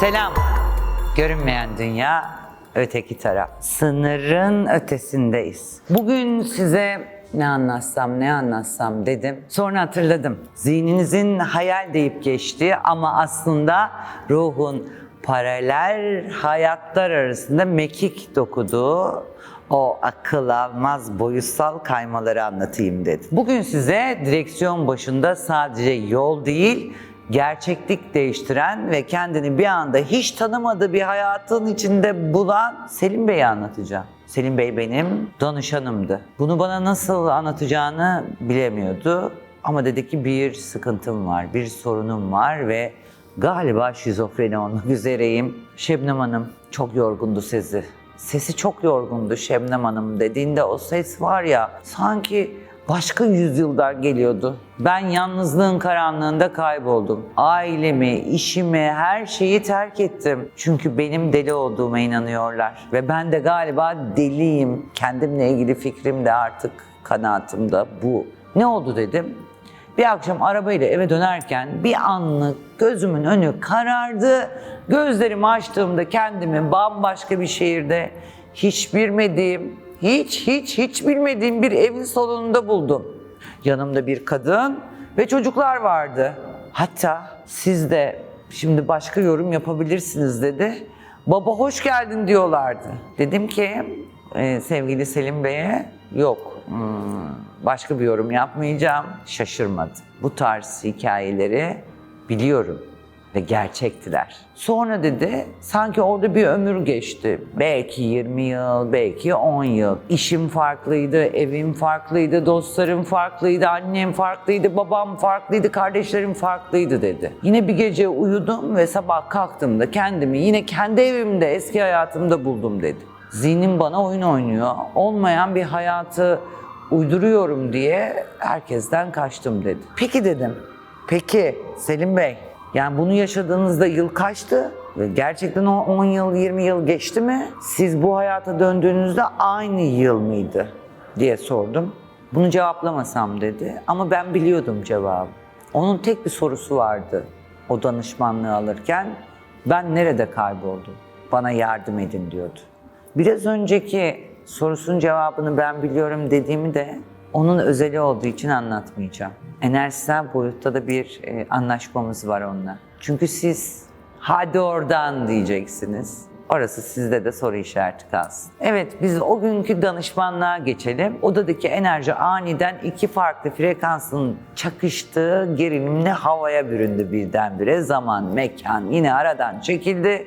Selam. Görünmeyen dünya, öteki taraf. Sınırın ötesindeyiz. Bugün size ne anlatsam dedim. Sonra hatırladım. Zihninizin hayal deyip geçtiği ama aslında ruhun paralel hayatlar arasında mekik dokuduğu o akıl almaz boyutsal kaymaları anlatayım dedim. Bugün size direksiyon başında sadece yol değil, gerçeklik değiştiren ve kendini bir anda hiç tanımadığı bir hayatın içinde bulan Selim Bey'i anlatacağım. Selim Bey benim danışanımdı. Bunu bana nasıl anlatacağını bilemiyordu. Ama dedi ki bir sıkıntım var, bir sorunum var ve galiba şizofreni olmak üzereyim. Şebnem Hanım çok yorgundu sesi. Sesi çok yorgundu Şebnem Hanım dediğinde o ses var ya sanki başka yüzyıldan geliyordu. Ben yalnızlığın karanlığında kayboldum. Ailemi, işimi, her şeyi terk ettim. Çünkü benim deli olduğuma inanıyorlar. Ve ben de galiba deliyim. Kendimle ilgili fikrim de artık kanaatim de bu. Ne oldu dedim. Bir akşam arabayla eve dönerken bir anlık gözümün önü karardı. Gözlerimi açtığımda kendimi bambaşka bir şehirde hiç bilmediğim, hiç bilmediğim bir evin salonunda buldum. Yanımda bir kadın ve çocuklar vardı. Hatta siz de şimdi başka yorum yapabilirsiniz dedi. Baba hoş geldin diyorlardı. Dedim ki sevgili Selim Bey'e yok. Başka bir yorum yapmayacağım. Şaşırmadı. Bu tarz hikayeleri biliyorum ve gerçektiler. Sonra dedi sanki orada bir ömür geçti. Belki 20 yıl, belki 10 yıl. İşim farklıydı, evim farklıydı, dostlarım farklıydı, annem farklıydı, babam farklıydı, kardeşlerim farklıydı dedi. Yine bir gece uyudum ve sabah kalktığımda kendimi yine kendi evimde, eski hayatımda buldum dedi. Zihnim bana oyun oynuyor. Olmayan bir hayatı uyduruyorum diye herkesten kaçtım dedi. Peki dedim. Peki Selim Bey, yani bunu yaşadığınızda yıl kaçtı? Gerçekten o 10 yıl, 20 yıl geçti mi? Siz bu hayata döndüğünüzde aynı yıl mıydı? Diye sordum. Bunu cevaplamasam dedi. Ama ben biliyordum cevabı. Onun tek bir sorusu vardı o danışmanlığı alırken. Ben nerede kayboldum? Bana yardım edin diyordu. Biraz önceki sorusunun cevabını ben biliyorum dediğimi de onun özeli olduğu için anlatmayacağım. Enerjisel boyutta da bir anlaşmamız var onunla. Çünkü siz hadi oradan diyeceksiniz. Orası sizde de soru işareti kalsın. Evet, biz o günkü danışmanlığa geçelim. Odadaki enerji aniden iki farklı frekansın çakıştığı gerilimli havaya büründü birdenbire. Zaman, mekan yine aradan çekildi.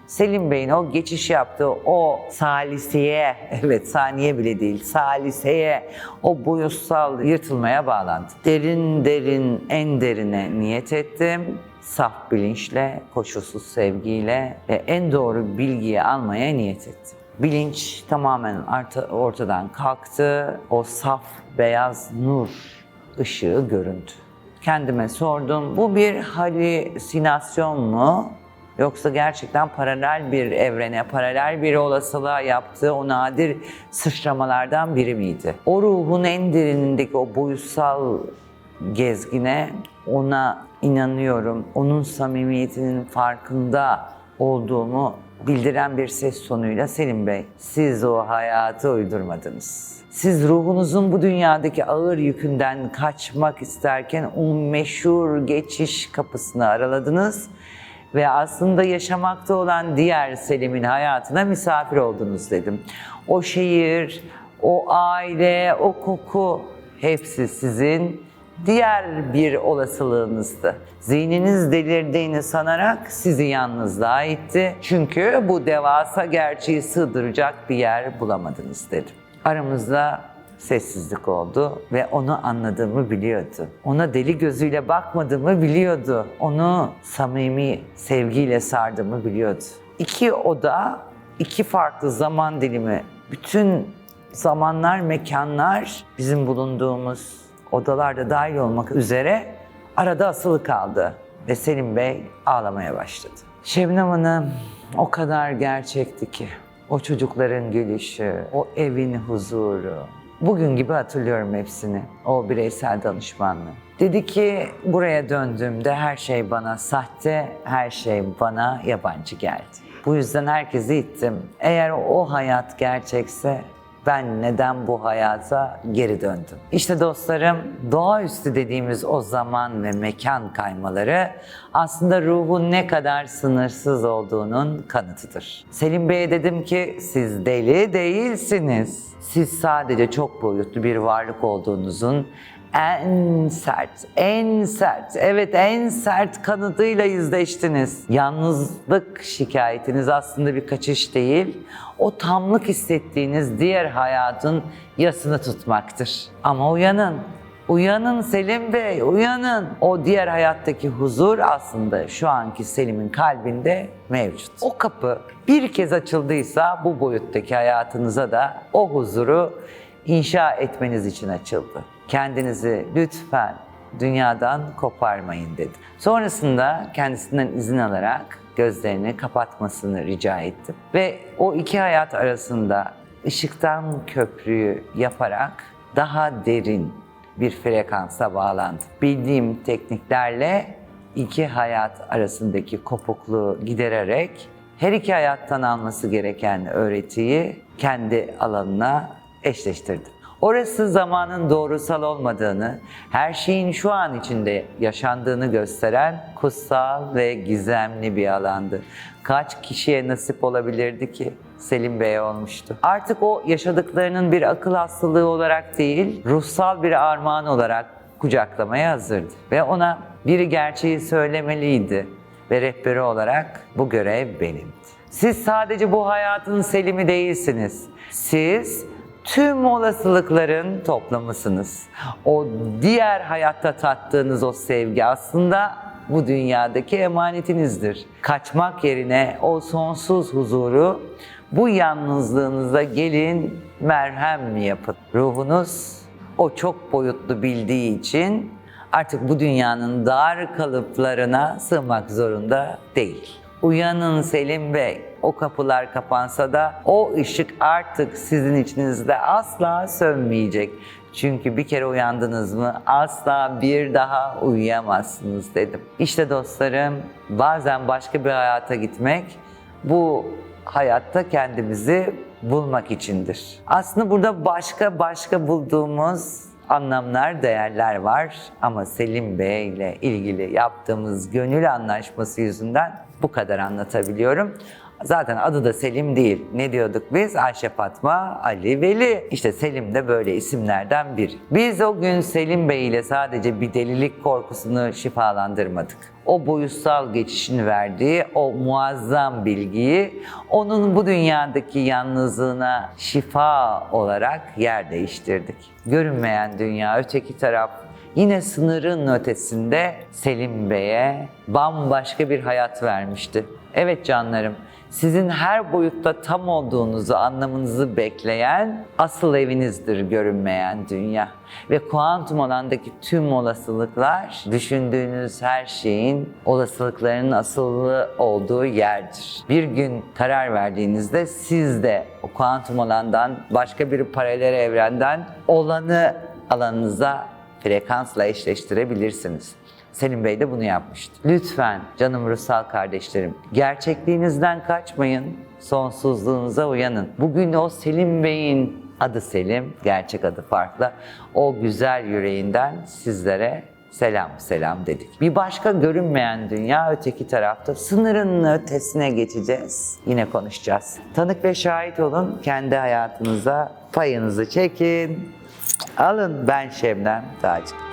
Selim Bey'in o geçiş yaptığı o saliseye, evet saniye bile değil, saliseye, o boyutsal yırtılmaya bağlandı. Derin en derine niyet ettim. Saf bilinçle, koşulsuz sevgiyle ve en doğru bilgiyi almaya niyet ettim. Bilinç tamamen ortadan kalktı. O saf beyaz nur ışığı göründü. Kendime sordum, bu bir halüsinasyon mu? Yoksa gerçekten paralel bir evrene, paralel bir olasılığa yaptığı o nadir sıçramalardan biri miydi? O ruhun en derinindeki o boyutsal gezgine, ona inanıyorum, onun samimiyetinin farkında olduğumu bildiren bir ses tonuyla Selim Bey, siz o hayatı uydurmadınız. Siz ruhunuzun bu dünyadaki ağır yükünden kaçmak isterken o meşhur geçiş kapısını araladınız ve aslında yaşamakta olan diğer Selim'in hayatına misafir oldunuz dedim. O şehir, o aile, o koku hepsi sizin diğer bir olasılığınızdı. Zihniniz delirdiğini sanarak sizi yalnızlığa itti. Çünkü bu devasa gerçeği sığdıracak bir yer bulamadınız dedim. Aramızda sessizlik oldu ve onu anladığımı biliyordu. Ona deli gözüyle bakmadığımı biliyordu. Onu samimi sevgiyle sardığımı biliyordu. İki oda, iki farklı zaman dilimi, bütün zamanlar, mekanlar bizim bulunduğumuz odalarda dahil olmak üzere arada asılı kaldı. Ve Selim Bey ağlamaya başladı. Şebnem Hanım o kadar gerçekti ki. O çocukların gülüşü, o evin huzuru. Bugün gibi hatırlıyorum hepsini. O bireysel danışmanlığı. Dedi ki buraya döndüğümde her şey bana sahte, her şey bana yabancı geldi. Bu yüzden herkesi ittim. Eğer o hayat gerçekse ben neden bu hayata geri döndüm? İşte dostlarım, doğaüstü dediğimiz o zaman ve mekan kaymaları aslında ruhun ne kadar sınırsız olduğunun kanıtıdır. Selim Bey'e dedim ki siz deli değilsiniz. Siz sadece çok boyutlu bir varlık olduğunuzun en sert, evet en sert kanıtıyla yüzleştiniz. Yalnızlık şikayetiniz aslında bir kaçış değil, o tamlık hissettiğiniz diğer hayatın yasını tutmaktır. Ama uyanın. Uyanın Selim Bey, uyanın. O diğer hayattaki huzur aslında şu anki Selim'in kalbinde mevcut. O kapı bir kez açıldıysa bu boyuttaki hayatınıza da o huzuru inşa etmeniz için açıldı. Kendinizi lütfen dünyadan koparmayın dedi. Sonrasında kendisinden izin alarak gözlerini kapatmasını rica ettim. Ve o iki hayat arasında ışıktan köprüyü yaparak daha derin bir frekansa bağlandım. Bildiğim tekniklerle iki hayat arasındaki kopukluğu gidererek her iki hayattan alması gereken öğretiyi kendi alanına eşleştirdim. Orası zamanın doğrusal olmadığını, her şeyin şu an içinde yaşandığını gösteren kutsal ve gizemli bir alandı. Kaç kişiye nasip olabilirdi ki? Selim Bey'e olmuştu. Artık o yaşadıklarının bir akıl hastalığı olarak değil, ruhsal bir armağan olarak kucaklamaya hazırdı. Ve ona biri gerçeği söylemeliydi ve rehberi olarak bu görev benimdi. Siz sadece bu hayatın Selim'i değilsiniz. Siz tüm olasılıkların toplamısınız. O diğer hayatta tattığınız o sevgi aslında bu dünyadaki emanetinizdir. Kaçmak yerine o sonsuz huzuru bu yalnızlığınıza gelin merhem yapın. Ruhunuz o çok boyutlu bildiği için artık bu dünyanın dar kalıplarına sığmak zorunda değil. Uyanın Selim Bey, o kapılar kapansa da o ışık artık sizin içinizde asla sönmeyecek. Çünkü bir kere uyandınız mı asla bir daha uyuyamazsınız dedim. İşte dostlarım, bazen başka bir hayata gitmek, bu hayatta kendimizi bulmak içindir. Aslında burada başka bulduğumuz anlamlar, değerler var ama Selim Bey ile ilgili yaptığımız gönül anlaşması yüzünden bu kadar anlatabiliyorum. Zaten adı da Selim değil. Ne diyorduk biz? Ayşe, Fatma, Ali, Veli. İşte Selim de böyle isimlerden biri. Biz o gün Selim Bey ile sadece bir delilik korkusunu şifalandırmadık. O boyutsal geçişin verdiği o muazzam bilgiyi onun bu dünyadaki yalnızlığına şifa olarak yer değiştirdik. Görünmeyen dünya, öteki taraf, yine sınırın ötesinde Selim Bey'e bambaşka bir hayat vermişti. Evet canlarım, sizin her boyutta tam olduğunuzu anlamanızı bekleyen asıl evinizdir görünmeyen dünya. Ve kuantum alandaki tüm olasılıklar, düşündüğünüz her şeyin olasılıklarının asıllı olduğu yerdir. Bir gün karar verdiğinizde siz de o kuantum alandan, başka bir paralel evrenden olanı alanınıza frekansla eşleştirebilirsiniz. Selim Bey de bunu yapmıştı. Lütfen canım ruhsal kardeşlerim, gerçekliğinizden kaçmayın, sonsuzluğunuza uyanın. Bugün o Selim Bey'in adı Selim, gerçek adı farklı. O güzel yüreğinden sizlere selam dedik. Bir başka görünmeyen dünya, öteki tarafta, sınırın ötesine geçeceğiz. Yine konuşacağız. Tanık ve şahit olun, kendi hayatınıza payınızı çekin. Alın, ben Şebnem Taci.